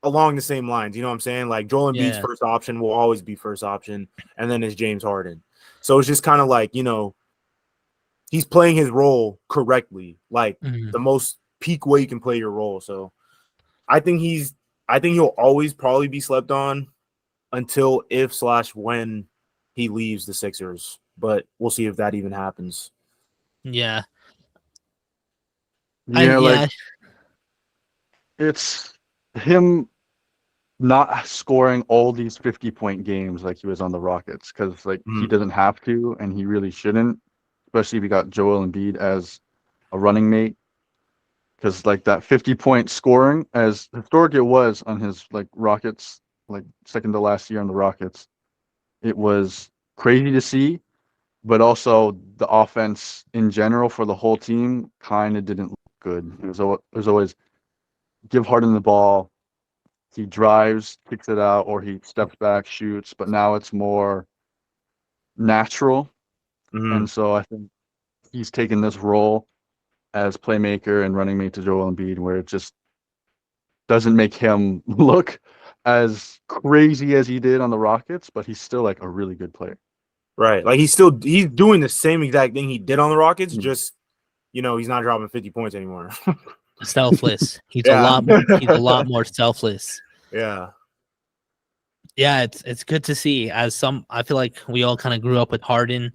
Speaker 2: along the same lines, you know what I'm saying? Like Joel Embiid's first option will always be first option, and then it's James Harden. So it's just kind of like, he's playing his role correctly, like the most peak way you can play your role. So I think he'll always probably be slept on until when he leaves the Sixers. But we'll see if that even happens.
Speaker 1: Yeah.
Speaker 3: It's him not scoring all these 50-point games like he was on the Rockets because he doesn't have to and he really shouldn't, especially if you got Joel Embiid as a running mate. Because that 50-point scoring, as historic it was on his Rockets, second to last year on the Rockets, it was crazy to see. But also the offense in general for the whole team kind of didn't look good. It was always give Harden the ball, he drives, kicks it out, or he steps back, shoots. But now it's more natural. And so I think he's taken this role as playmaker and running mate to Joel Embiid, where it just doesn't make him look as crazy as he did on the Rockets, but he's still a really good player.
Speaker 2: Right. Like he's doing the same exact thing he did on the Rockets, just he's not dropping 50 points anymore.
Speaker 1: Selfless. He's a lot more selfless.
Speaker 2: Yeah.
Speaker 1: Yeah, it's good to see. I feel like we all kind of grew up with Harden,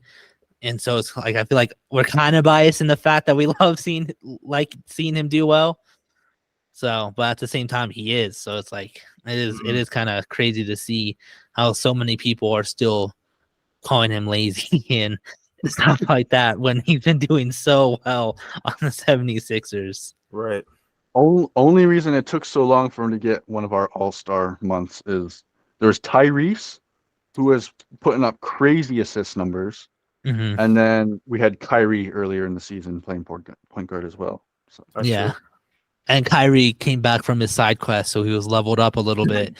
Speaker 1: and so it's like I feel like we're kind of biased in the fact that we love seeing him do well. So, but at the same time, he is. So it's like it is kind of crazy to see how so many people are still calling him lazy and stuff like that when he's been doing so well on the 76ers.
Speaker 2: Right.
Speaker 3: Only reason it took so long for him to get one of our all-star months is there's Tyrese, who was putting up crazy assist numbers,
Speaker 1: Mm-hmm.
Speaker 3: and then we had Kyrie earlier in the season playing point guard as well. So
Speaker 2: That's
Speaker 1: Yeah.
Speaker 2: true.
Speaker 1: And Kyrie came back from his side quest, so he was leveled up a little bit.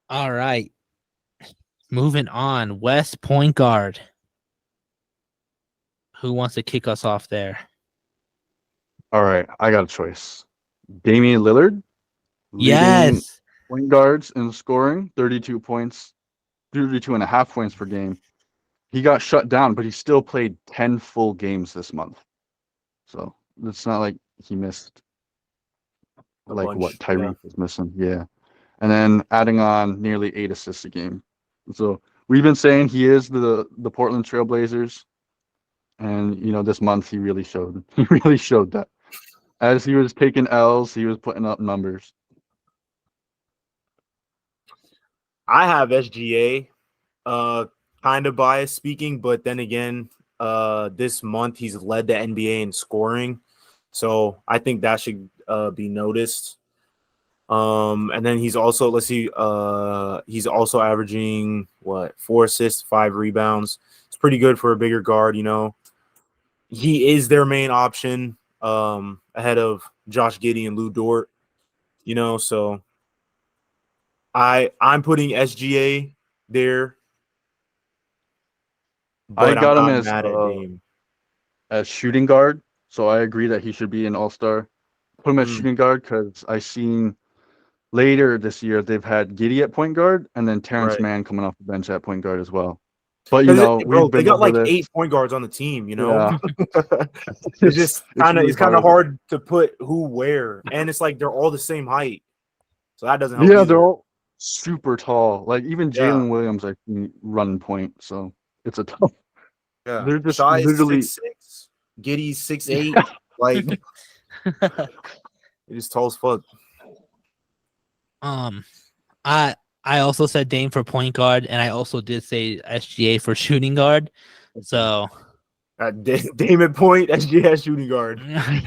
Speaker 1: All right. Moving on. West point guard. Who wants to kick us off there?
Speaker 3: all right, I got a choice. Damian Lillard, leading
Speaker 1: Yes.
Speaker 3: point guards in scoring, 32 points, 32 and a half points per game. He got shut down, but he still played 10 full games this month. So it's not like he missed
Speaker 2: A
Speaker 3: like
Speaker 2: bunch,
Speaker 3: what
Speaker 2: yeah.
Speaker 3: Tyreek was missing. Yeah. And then adding on nearly 8 assists a game. So we've been saying he is the Portland Trailblazers. And this month he really showed that. As he was taking L's, he was putting up numbers.
Speaker 2: I have SGA, kind of biased speaking, but then again, this month he's led the NBA in scoring, so I think that should be noticed. And then he's also he's also averaging 4 assists, 5 rebounds. It's pretty good for a bigger guard. He is their main option, ahead of Josh Giddey and Lou Dort. So I'm putting SGA there,
Speaker 3: I
Speaker 2: but I'm
Speaker 3: got him
Speaker 2: not mad at Dame.
Speaker 3: as shooting guard, so I agree that he should be an all-star. Put him as shooting guard because I seen later this year they've had Giddey at point guard and then Terrence
Speaker 2: Right.
Speaker 3: Mann coming off the bench at point guard as well. But
Speaker 2: Bro,
Speaker 3: we've
Speaker 2: they
Speaker 3: been
Speaker 2: got
Speaker 3: over
Speaker 2: like
Speaker 3: this.
Speaker 2: 8 point guards on the team.
Speaker 3: Yeah.
Speaker 2: It's just kind of
Speaker 3: really
Speaker 2: it's kind of hard to put who where, and it's like they're all the same height, so that doesn't help.
Speaker 3: Yeah,
Speaker 2: either.
Speaker 3: they're all super tall. Like even
Speaker 2: Yeah.
Speaker 3: Jalen Williams, I think, run point. So it's a tough.
Speaker 2: Yeah,
Speaker 3: They're just
Speaker 2: Shai is
Speaker 3: literally
Speaker 2: 6'6", Giddy's 6'8". Like it is tall as fuck.
Speaker 1: I also said Dame for point guard, and I also did say SGA for shooting guard. So
Speaker 2: Dame at point, SGA shooting guard.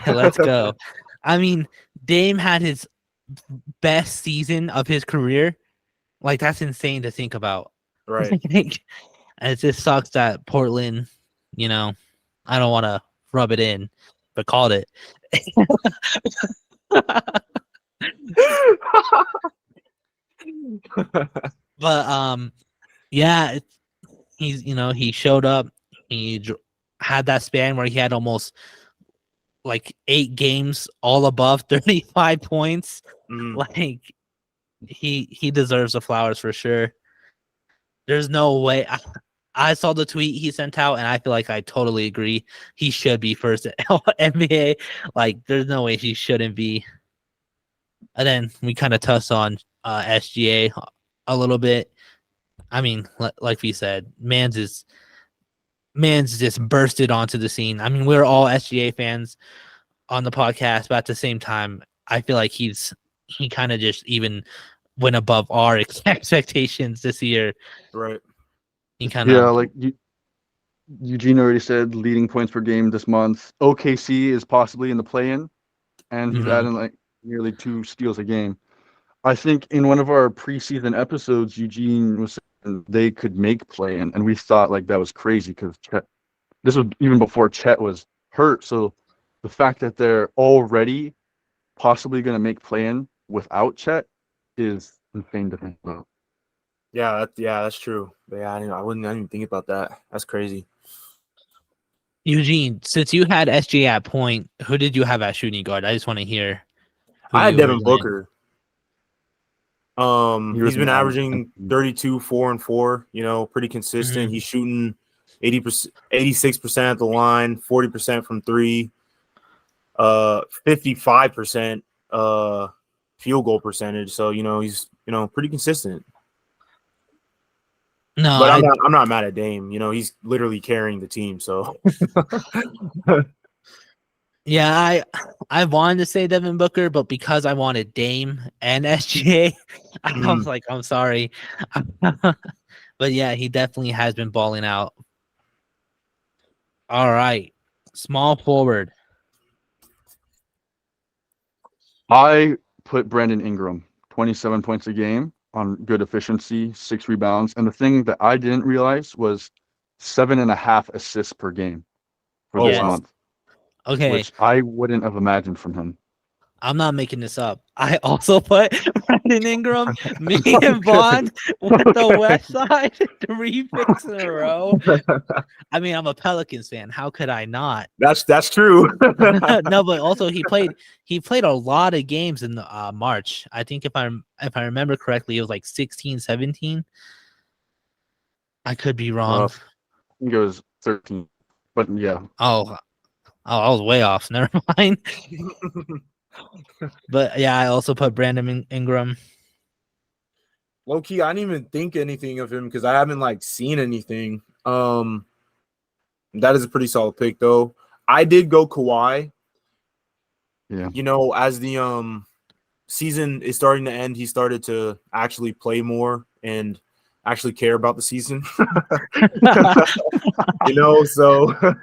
Speaker 1: let's go. I mean, Dame had his best season of his career. Like that's insane to think about.
Speaker 2: Right.
Speaker 1: And it just sucks that Portland, I don't want to rub it in, but called it. But yeah, he's he showed up. He had that span where he had almost like 8 games all above 35 points. Like he deserves the flowers for sure. There's no way. I saw the tweet he sent out, and I feel like I totally agree. He should be first at NBA. Like, there's no way he shouldn't be. And then we kind of touched on SGA a little bit. I mean, like we said, Man's just bursted onto the scene. I mean, we're all SGA fans on the podcast, but at the same time, I feel like he kind of just even went above our expectations this year.
Speaker 2: Right.
Speaker 3: He kind of like Eugene already said, leading points per game this month. OKC is possibly in the play-in, and he's adding like nearly 2 steals a game. I think in one of our preseason episodes, Eugene was saying they could make play-in, and we thought like that was crazy because this was even before Chet was hurt. So the fact that they're already possibly going to make play-in without Chet is insane to think about.
Speaker 2: Yeah, that's true. But yeah, I didn't even think about that. That's crazy.
Speaker 1: Eugene, since you had SGA at point, who did you have at shooting guard? I just want to hear.
Speaker 2: I had Devin Booker. He's been averaging 32, 4 and 4. Pretty consistent. He's shooting 80%, 86% at the line, 40% from 3, 55% field goal percentage. So, he's, pretty consistent.
Speaker 1: No,
Speaker 2: But I'm not mad at Dame. He's literally carrying the team. So
Speaker 1: yeah, I wanted to say Devin Booker, but because I wanted Dame and SGA, I was like, I'm sorry. But yeah, he definitely has been balling out. All right. Small forward.
Speaker 3: I put Brandon Ingram, 27 points a game on good efficiency, 6 rebounds. And the thing that I didn't realize was 7.5 assists per game for this
Speaker 1: Yes.
Speaker 3: month,
Speaker 1: Okay.
Speaker 3: which I wouldn't have imagined from him.
Speaker 1: I'm not making this up. I also put Brandon Ingram, me and Vaughn with the West Side 3 picks in a row. I mean, I'm a Pelicans fan. How could I not?
Speaker 2: that's true.
Speaker 1: No, but also he played a lot of games in the March. I think if I remember correctly, it was like 16, 17. I could be wrong.
Speaker 3: I think it was 13. But yeah.
Speaker 1: Oh, I was way off. Never mind. But yeah, I also put Brandon Ingram.
Speaker 2: Low key, I didn't even think anything of him because I haven't seen anything. That is a pretty solid pick though. I did go Kawhi.
Speaker 3: Yeah.
Speaker 2: As the season is starting to end, he started to actually play more and actually care about the season. So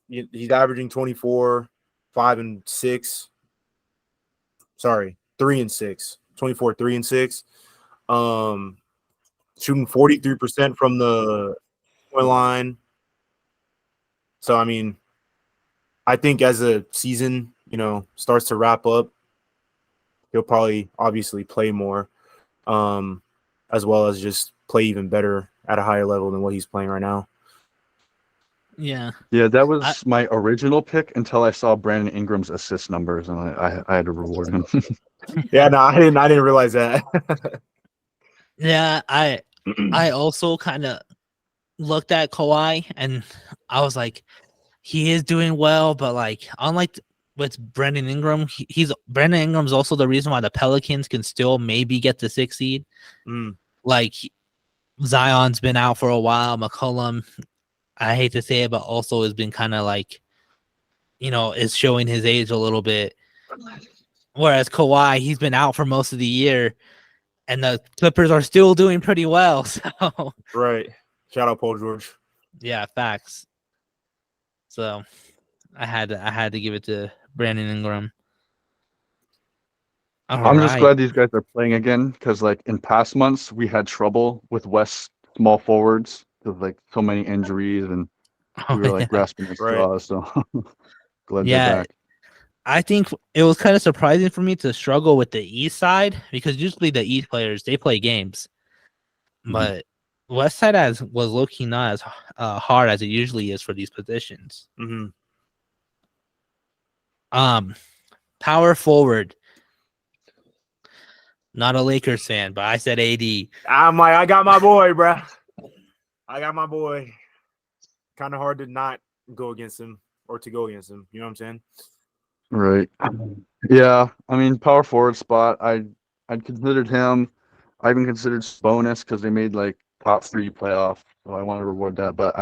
Speaker 2: he's averaging 24, 5 and 6. Sorry, 3 and 6. 24, 3 and 6. Shooting 43% from the point line. So I mean, I think as the season, starts to wrap up, he'll probably obviously play more, as well as just play even better at a higher level than what he's playing right now.
Speaker 1: Yeah.
Speaker 3: Yeah, that was my original pick until I saw Brandon Ingram's assist numbers, and I had to reward him.
Speaker 2: Yeah, no, I didn't realize that.
Speaker 1: Yeah, I also kind of looked at Kawhi and I was like, he is doing well, but unlike with Brandon Ingram, Brandon Ingram's also the reason why the Pelicans can still maybe get the 6th seed. Zion's been out for a while. McCollum, I hate to say it, but also has been kind of is showing his age a little bit. Whereas Kawhi, he's been out for most of the year, and the Clippers are still doing pretty well. So
Speaker 2: right, shout out Paul George.
Speaker 1: Yeah, facts. So I had to give it to Brandon Ingram.
Speaker 3: I'm just glad these guys are playing again because, in past months, we had trouble with West small forwards with so many injuries, and we were grasping at straws. So glad they're back.
Speaker 1: I think it was kind of surprising for me to struggle with the East side because usually the East players, they play games, but West side was low-key not as hard as it usually is for these positions. Power forward. Not a Lakers fan, but I said AD.
Speaker 2: I got my boy, bro. I got my boy. Kind of hard to not go against him or to go against him. You know what I'm saying?
Speaker 3: Right. Yeah. I mean, power forward spot. I'd considered him. I even considered Bonus because they made top 3 playoff. So I want to reward that. But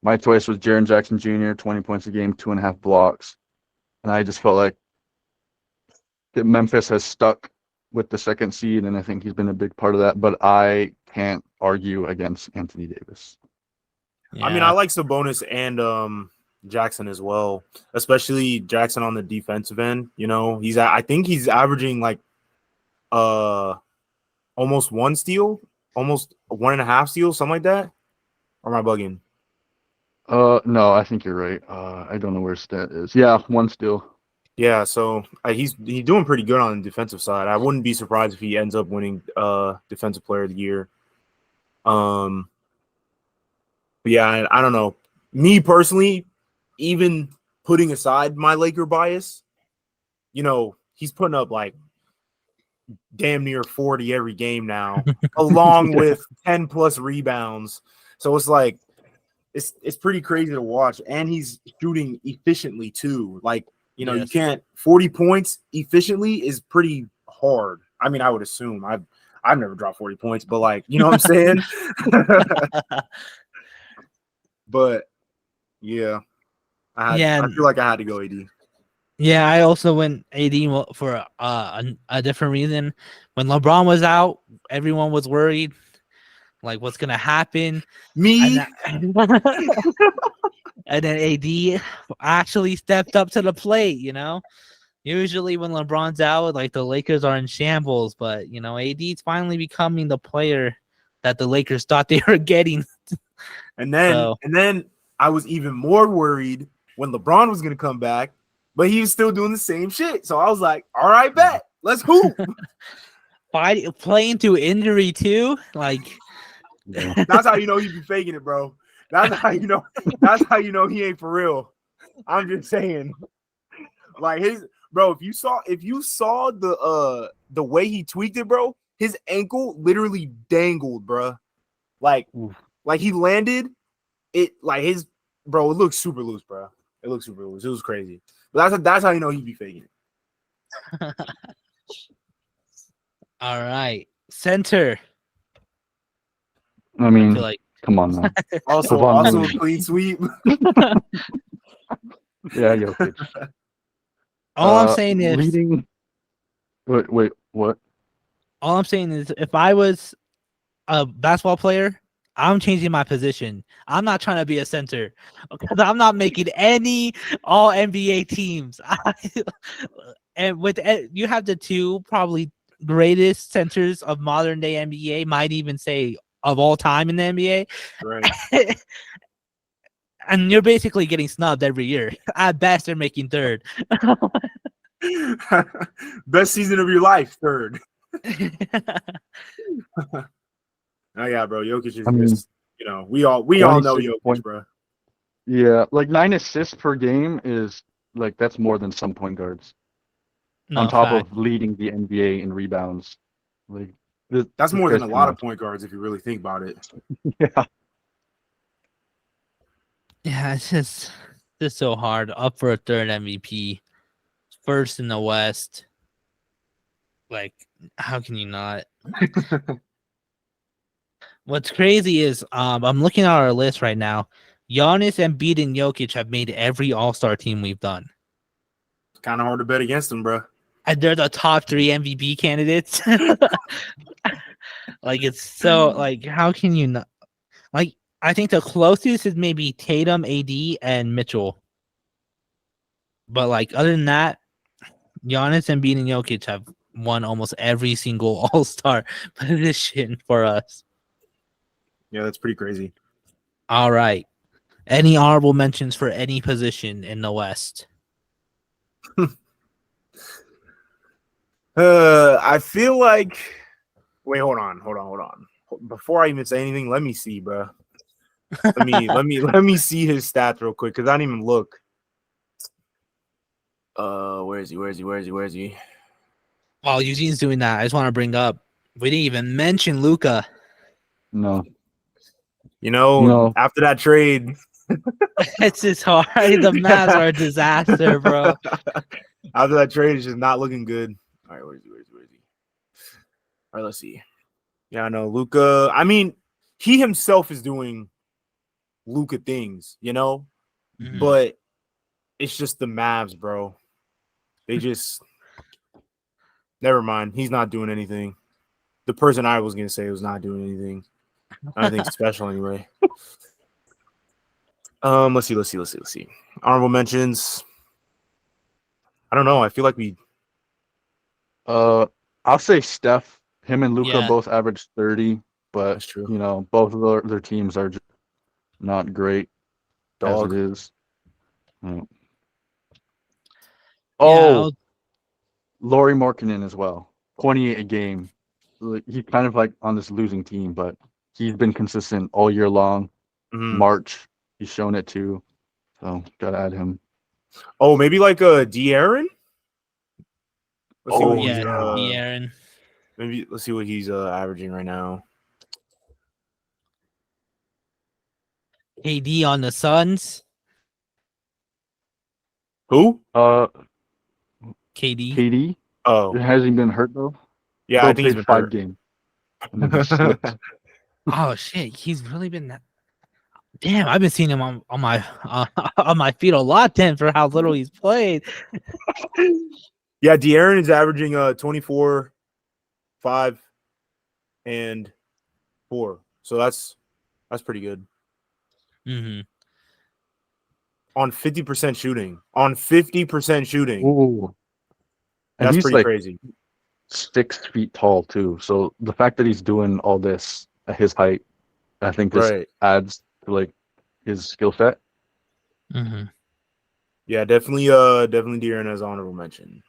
Speaker 3: my choice was Jaren Jackson Jr., 20 points a game, 2.5 blocks. And I just felt like Memphis has stuck with the 2nd seed, and I think he's been a big part of that. But I can't argue against Anthony Davis.
Speaker 2: Yeah. I mean, I like Sabonis and Jackson as well, especially Jackson on the defensive end. I think he's averaging almost 1 steal, almost 1.5 steals, something like that. Or am I bugging?
Speaker 3: No, I think you're right. I don't know where his stat is. Yeah, 1 steal.
Speaker 2: Yeah, so he's doing pretty good on the defensive side. I wouldn't be surprised if he ends up winning Defensive Player of the Year. But yeah, I don't know. Me personally, even putting aside my Laker bias, he's putting up damn near 40 every game now, along with 10 plus rebounds. So it's it's pretty crazy to watch, and he's shooting efficiently too. Like, you know, you
Speaker 1: Yes.
Speaker 2: can't 40 points efficiently is pretty hard. I mean, I would assume I've never dropped 40 points, but like, you know what I'm saying? But yeah,
Speaker 1: Yeah,
Speaker 2: I feel like I had to go AD.
Speaker 1: yeah. I also went AD for a different reason. When LeBron was out, everyone was worried, like what's gonna happen,
Speaker 2: Me,
Speaker 1: and and then AD actually stepped up to the plate. You know, usually when LeBron's out, like the Lakers are in shambles, but you know, AD's finally becoming the player that the Lakers thought they were getting.
Speaker 2: and
Speaker 1: So
Speaker 2: then I was even more worried when LeBron was gonna come back, but he was still doing the same shit. So I was like, all right, bet. Let's hoop.
Speaker 1: playing through injury too, like
Speaker 3: Yeah.
Speaker 2: That's how you know he be faking it, bro. That's how you know. That's how you know he ain't for real. I'm just saying, like his bro. If you saw the way he tweaked it, bro, his ankle literally dangled, bro. Like
Speaker 3: Oof.
Speaker 2: like he landed it like his bro. It looked super loose, bro. It looked super loose. It was crazy. But that's how you know he be faking it.
Speaker 1: all right, center.
Speaker 3: I
Speaker 1: I
Speaker 3: mean,
Speaker 1: feel like
Speaker 3: come on now.
Speaker 2: Also
Speaker 3: Kevon
Speaker 2: a
Speaker 3: Looney.
Speaker 2: clean sweep.
Speaker 3: Yeah, Jokic.
Speaker 1: all I'm saying is
Speaker 3: Leading. Wait, what?
Speaker 1: all I'm saying is if I was a basketball player, I'm changing my position. I'm not trying to be a center because I'm not making any all NBA teams. And with you have the two probably greatest centers of modern day NBA, might even say of all time in the NBA.
Speaker 2: Right.
Speaker 1: And you're basically getting snubbed every year. At best, they're making third.
Speaker 2: Best season of your life, third. Oh yeah, bro. Jokic is
Speaker 3: I mean,
Speaker 2: just, you know, we all know
Speaker 3: 26
Speaker 2: Jokic,
Speaker 3: points.
Speaker 2: bro.
Speaker 3: Yeah, like 9 assists per game is like that's more than some point guards. On
Speaker 1: No
Speaker 3: top
Speaker 1: fact.
Speaker 3: of leading the NBA in rebounds. Like
Speaker 2: That's
Speaker 3: this
Speaker 2: more than
Speaker 3: guy's
Speaker 2: a
Speaker 3: too
Speaker 2: lot of
Speaker 3: much.
Speaker 2: point guards if you really think about it.
Speaker 3: Yeah.
Speaker 1: Yeah, it's just so hard. Up for a third MVP, first in the West. Like, how can you not? What's crazy is I'm looking at our list right now. Giannis, Embiid, and Jokic have made every All-Star team we've done.
Speaker 2: It's kind of hard to bet against them, bro.
Speaker 1: And they're the top 3 MVP candidates. Like it's so like how can you not like I think the closest is maybe Tatum, AD, and Mitchell. But like other than that, Giannis, Embiid, and Jokic have won almost every single All-Star position for us.
Speaker 2: Yeah, that's pretty crazy.
Speaker 1: All right. Any honorable mentions for any position in the West?
Speaker 2: I feel like. Wait, hold on. Before I even say anything, let me see, bro. Let me see his stats real quick because I didn't even look. Where is he?
Speaker 1: While Eugene's doing that, I just want to bring up we didn't even mention Luca.
Speaker 3: No.
Speaker 2: You know,
Speaker 3: No.
Speaker 2: after that trade,
Speaker 1: It's just hard. The Mavs are a disaster, bro.
Speaker 2: after that trade, it's just not looking good. All right, where is he? All right, let's see. Yeah, I know Luca. I mean, he himself is doing Luca things, you know,
Speaker 1: Mhm.
Speaker 2: but it's just the Mavs, bro. They just never mind. He's not doing anything. The person I was gonna say was not doing anything. I think special anyway. Let's see. Honorable mentions. I don't know. I feel like we.
Speaker 3: I'll say Steph. Him and Luca
Speaker 1: Yeah.
Speaker 3: both averaged 30, but
Speaker 2: That's true.
Speaker 3: you know, both of their teams are just not great
Speaker 2: Dog.
Speaker 3: as it is. Mm.
Speaker 1: Yeah,
Speaker 3: Oh, Lauri Markkanen as well. 28 a game. Like, he's kind of like on this losing team, but he's been consistent all year long.
Speaker 2: Mhm.
Speaker 3: March, he's shown it too. So gotta add him.
Speaker 2: Oh, maybe like a De'Aaron. Let's see what
Speaker 3: Oh,
Speaker 2: he's,
Speaker 1: yeah,
Speaker 3: yeah.
Speaker 1: De'Aaron.
Speaker 2: maybe let's see what he's averaging right now.
Speaker 1: KD on the Suns.
Speaker 2: Who?
Speaker 1: KD.
Speaker 3: KD.
Speaker 2: Oh,
Speaker 3: Has he been hurt though?
Speaker 2: yeah,
Speaker 3: Bro
Speaker 2: I think he's
Speaker 3: played
Speaker 2: been
Speaker 3: 5
Speaker 2: hurt.
Speaker 3: games. And then he slipped.
Speaker 1: Oh shit, he's really been that. Damn, I've been seeing him on my on my feet a lot then for how little he's played.
Speaker 2: Yeah, De'Aaron is averaging 24, 5, and 4. So that's pretty good.
Speaker 1: Mm-hmm.
Speaker 2: On 50% shooting. On 50% shooting.
Speaker 3: Ooh. And
Speaker 2: That's
Speaker 3: he's
Speaker 2: pretty
Speaker 3: like
Speaker 2: crazy.
Speaker 3: 6 feet tall too. So the fact that he's doing all this at his height, I think just
Speaker 2: Right.
Speaker 3: adds to like his skill set.
Speaker 1: Mm-hmm.
Speaker 2: Yeah, definitely De'Aaron has honorable mention.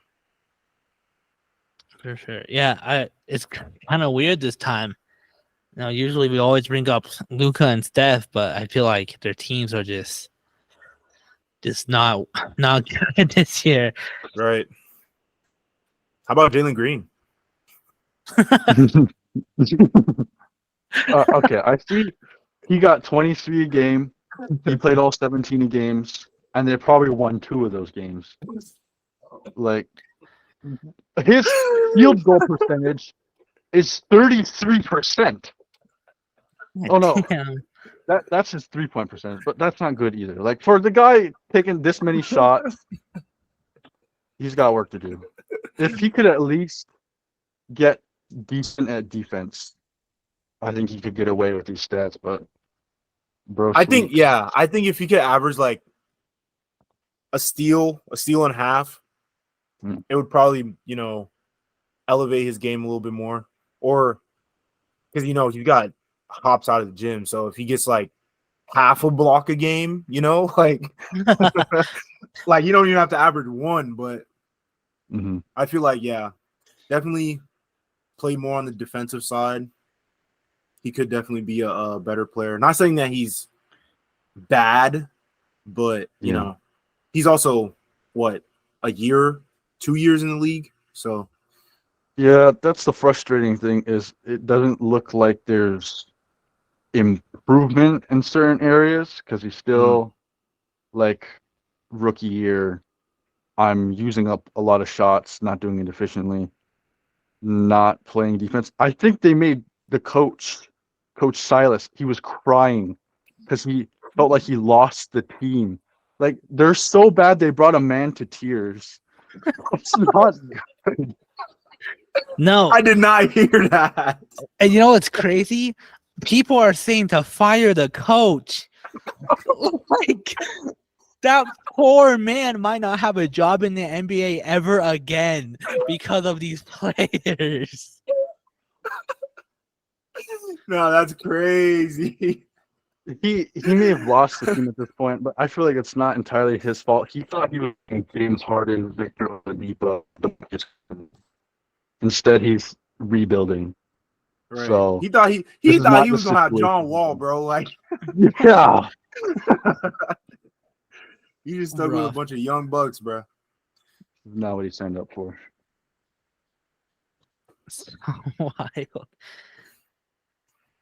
Speaker 1: For sure. Yeah, it's kind of weird this time. Now, usually we always bring up Luca and Steph, but I feel like their teams are just not good this year.
Speaker 2: Right. How about Jalen Green?
Speaker 3: Okay, I see he got 23 a game. He played all 17 games, and they probably won 2 of those games. Like his field goal percentage is 33%. Oh no,
Speaker 1: Damn.
Speaker 3: that's his 3-point percentage, but that's not good either. Like for the guy taking this many shots, he's got work to do. If he could at least get decent at defense, I think he could get away with these stats. But bro,
Speaker 2: I think
Speaker 3: sleeps.
Speaker 2: I think if he could average like a steal and a half, it would probably, elevate his game a little bit more. Or because he's got hops out of the gym. So if he gets like half a block a game, like like you don't even have to average 1, but
Speaker 3: Mm-hmm.
Speaker 2: I feel like definitely play more on the defensive side. He could definitely be a better player. Not saying that he's bad, but he's also a year, 2 years in the league. So
Speaker 3: Yeah, that's the frustrating thing is it doesn't look like there's improvement in certain areas because he's still like rookie year. I'm using up a lot of shots, not doing it efficiently, not playing defense. I think they made the Coach Silas, he was crying because he felt like he lost the team. Like they're so bad they brought a man to tears. It's not good.
Speaker 1: No,
Speaker 2: I did not hear that.
Speaker 1: and you know what's crazy? People are saying to fire the coach. Like that poor man might not have a job in the NBA ever again because of these players.
Speaker 2: No, that's crazy.
Speaker 3: He may have lost the team at this point, but I feel like it's not entirely his fault. He thought he was getting James Harden, Victor Oladipo. Instead, he's rebuilding.
Speaker 2: Right.
Speaker 3: So
Speaker 2: he thought
Speaker 3: this
Speaker 2: he
Speaker 3: is
Speaker 2: thought
Speaker 3: not
Speaker 2: he
Speaker 3: the
Speaker 2: was gonna have John
Speaker 3: situation.
Speaker 2: Wall, bro. Like
Speaker 3: Yeah,
Speaker 2: he just stuck with a
Speaker 1: Rough.
Speaker 2: bunch of young bucks, bro.
Speaker 3: not what he signed up for.
Speaker 1: So wild.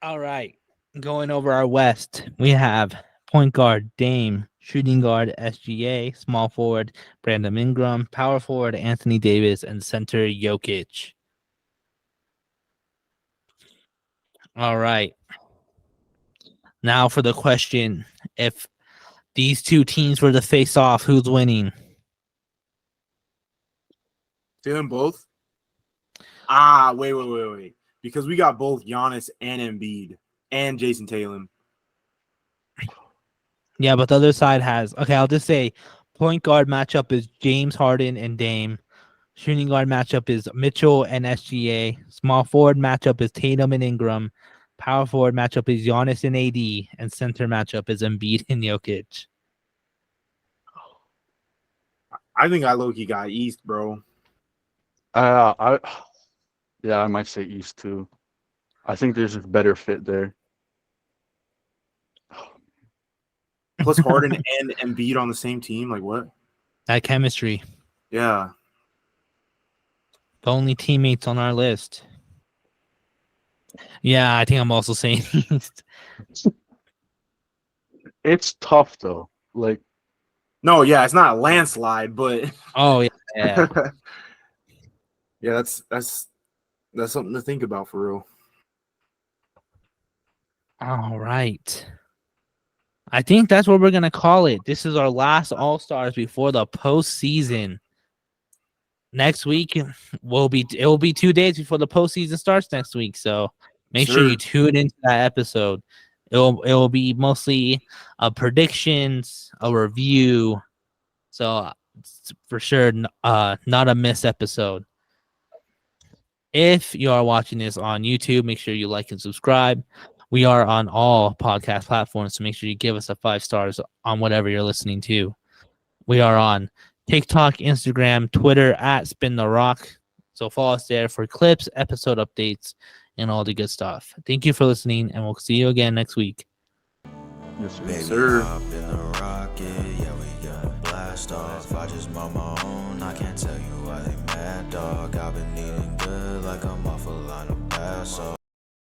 Speaker 1: All right. Going over our West, we have point guard Dame, shooting guard SGA, small forward Brandon Ingram, power forward Anthony Davis, and center Jokic. All right. Now for the question. If these two teams were to face off, who's winning?
Speaker 2: See them both? Wait. Because we got both Giannis and Embiid and Jason Tatum.
Speaker 1: Yeah, but the other side has, okay, I'll just say point guard matchup is James Harden and Dame. Shooting guard matchup is Mitchell and SGA. Small forward matchup is Tatum and Ingram. Power forward matchup is Giannis and AD. And center matchup is Embiid and Jokic.
Speaker 2: I think I low-key got East, bro.
Speaker 3: I might say East too. I think there's a better fit there.
Speaker 2: Plus Harden and Embiid on the same team. Like what?
Speaker 1: That chemistry.
Speaker 2: Yeah.
Speaker 1: The only teammates on our list. Yeah, I think I'm also saying East.
Speaker 3: It's tough though. Like,
Speaker 2: No, yeah, it's not a landslide, but
Speaker 1: Oh yeah.
Speaker 2: yeah, that's something to think about for real.
Speaker 1: All right. I think that's what we're gonna call it. This is our last All Stars before the postseason. Next week it will be 2 days before the postseason starts next week. So make sure you tune into that episode. It will be mostly predictions, a review. So it's for sure, not a missed episode. If you are watching this on YouTube, make sure you like and subscribe. We are on all podcast platforms, so make sure you give us a 5 stars on whatever you're listening to. We are on TikTok, Instagram, Twitter at Spin the Rock. So follow us there for clips, episode updates, and all the good stuff. Thank you for listening, and we'll see you again next week.
Speaker 3: yes, sir.
Speaker 2: Yes, sir.
Speaker 4: Hop in the rocket, yeah, we gonna blast off. I just mind my own, I can't tell you why they mad, dog. I've been eating good like I'm off a line of pass off.